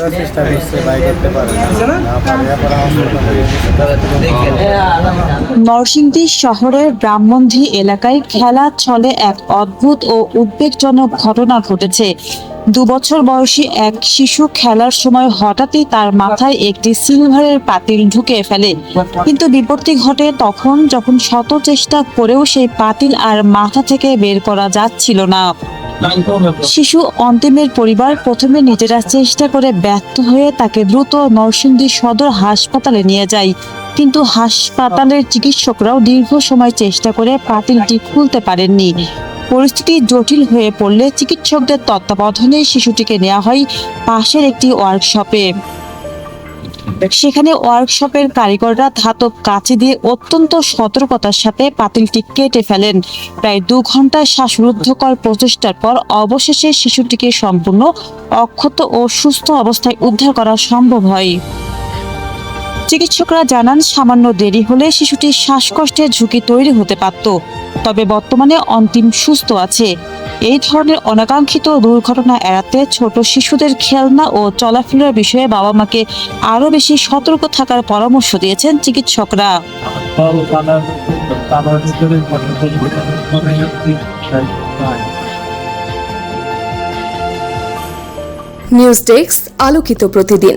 করার চেষ্টা করছে, বাই করতে পারে না পারে, এরপর নরসিংদী শহরের ব্রাহ্মণধী এলাকায় খেলা ছলে এক অদ্ভুত ও উদ্বেগজনক ঘটনা ঘটেছে। 2 বছর বয়সী এক শিশু খেলার সময় হঠাৎই তার মাথায় একটি সিলভারের পাতিল ঢুকে ফেলে, কিন্তু বিপত্তি ঘটে তখন যখন শত চেষ্টা করেও সেই পাতিল আর মাথা থেকে বের করা যাচ্ছিল না। শিশু অন্তিমের পরিবার প্রথমে নিজেরা চেষ্টা করে ব্যর্থ হয়ে তাকে দ্রুত নরসিংদী সদর হাসপাতালে নিয়ে যায়, কিন্তু হাসপাতালের চিকিৎসকরাও দীর্ঘ সময় চেষ্টা করে পাতিলটি খুলতে পারেননি। পরিস্থিতি জটিল হয়ে পড়লে চিকিৎসকদের তত্ত্বাবধানে শিশুটিকে নেওয়া হয় পাশের একটি ওয়ার্কশপে। সেখানে ওয়ার্কশপের কারিগররা ধাতব কাঁচি দিয়ে অত্যন্ত সতর্কতার সাথে পাতিলটি কেটে ফেলেন। প্রায় 2 ঘন্টা শ্বাসরুদ্ধকর প্রচেষ্টার পর অবশেষে শিশুটিকে সম্পূর্ণ অক্ষত ও সুস্থ অবস্থায় উদ্ধার করা সম্ভব হয়। চিকিৎসকরা জানান, সামান্য দেরি হলে শিশুটির শ্বাসকষ্টের ঝুঁকি তৈরি হতে পারত, তবে বর্তমানে অন্তিম সুস্থ আছে। এই ধরনের অনাকাঙ্ক্ষিত দুর্ঘটনা এড়াতে ছোট শিশুদের খেলনা ও চলাফেরার বিষয়ে বাবা মাকে আরও বেশি সতর্ক থাকার পরামর্শ দিয়েছেন চিকিৎসকরা। নিউজ ডেস্ক, আলোকিত প্রতিদিন।